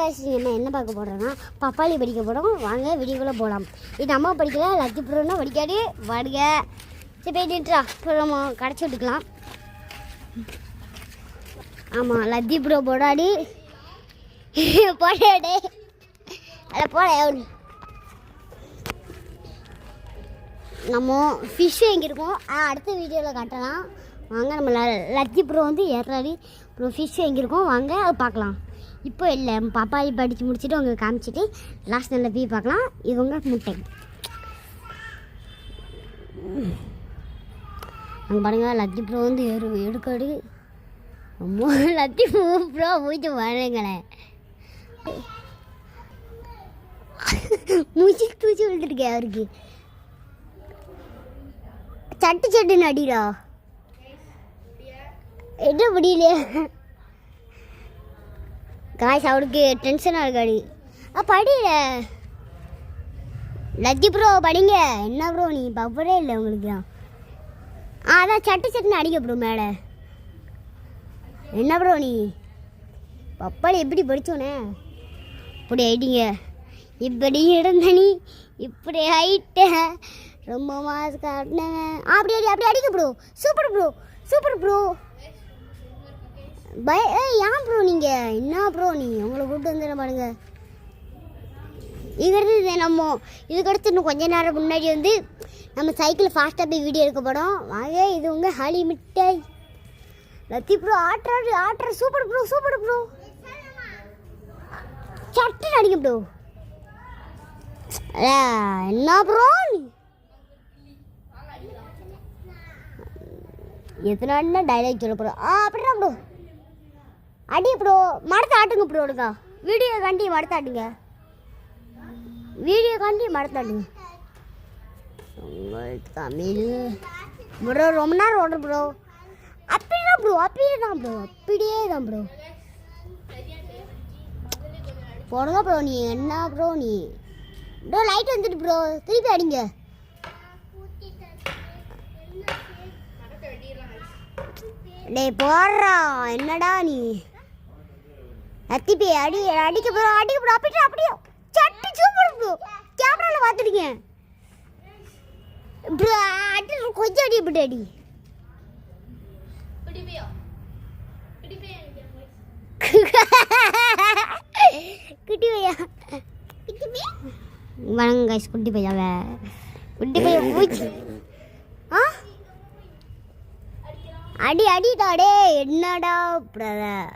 காசு என்ன பார்க்க போகிறோன்னா பப்பாளி படிக்க போகிறோம். வாங்க வீடியோக்குள்ளே போகலாம். இது அம்மா படிக்கல, லத்தி ப்ரோன்னா படிக்காது வாடுங்க. சரி போயிட்டுட்டா இப்போ நம்ம கடைச்சி விட்டுக்கலாம். ஆமாம் லத்தி ப்ரோ போடாடி போடாடே அதை போட. நம்ம ஃபிஷ் எங்கிருக்கோம் அடுத்த வீடியோவில் காட்டலாம் வாங்க. நம்ம லத்தி ப்ரோ வந்து ஏறாடி அப்புறம் ஃபிஷ் எங்கிருக்கோம் வாங்க அது பார்க்கலாம். இப்போ இல்லை பப்பாளி படித்து முடிச்சுட்டு உங்களுக்கு காமிச்சிட்டு லாஸ்ட் நல்ல போய் பார்க்கலாம். இது உங்கள் முட்டை அங்கே பாருங்கள். லத்தி ப்ரோ வந்து எடுக்காடு ரொம்ப லத்தி ப்ரோ போயிட்டு வரங்களேன். மூச்சு தூச்சி விழுந்துருக்கேன் அவருக்கு. சட்டுன்னு அடிடா என்ன முடியலையே காய்ஸ். அவருக்கு டென்ஷனாக இருக்காடி. படியில லத்தி ப்ரோ படிங்க. என்ன ப்ரோ நீ பப்பரே இல்லை உங்களுக்கு தான். அதான் சட்டுன்னு அடிக்க ப்ரோ மேலே. என்ன ப்ரோ நீ பப்பாளி எப்படி படித்தோன்னே இப்படி ஆயிட்டீங்க. இப்படி இருந்த நீ இப்படி ஆயிட்ட ரொம்ப மாஸ் காட்டினேன். அப்படி அடிக்க ப்ரோ. சூப்பர் ப்ரோ ஏன் ப்ரோ நீங்கள் என்ன ப்ரோ நீ உங்களை கூப்பிட்டு வந்துட பாருங்க. இதுக்கடுத்து நம்ம இதுக்கடுத்து இன்னும் கொஞ்ச நேரம் முன்னாடி வந்து நம்ம சைக்கிள் ஃபாஸ்ட்டாக போய் வீடியோ எடுக்க போகிறோம் வாங்க. இது உங்கள் ஹாலி மிட்டாய் லத்தி ப்ரோ ஆட்டுற சூப்பர் ப்ரோ சட்டுன்னு அடிக்க ப்ரோ. என்ன ப்ரோ எத்தனை டைலாக் சொல்ல ப்ரோ. அப்படின்னா ப்ரோ அடி ப்ரோ. மரத்தை ஆட்டுங்க ப்ரோ. எடுக்கா வீடியோ காண்டி மரத்தை ஆட்டுங்க. தமிழ் ப்ரோ ரொம்ப நேரம் ஓடுற ப்ரோ. அப்படியே தான் ப்ரோ போடுங்க ப்ரோ. நீ என்ன ப்ரோ நீ ப்ரோ லைட் வந்துட்டு ப்ரோ திருப்பி அடிங்க. டேய் போடுறா என்னடா நீ லத்தி அடிக்க ப்ரோ. அப்படியே சட்டு சூப்பர் ப்ரோ. கேமராவில் பார்த்துடுங்க ப்ரோ. அடி கொஞ்சம் அடி இப்படி அடி. குட்டி பையா வணங்க கைஸ். குட்டி பையா பூச்சி அடிடாடே என்னடா பிரதர்.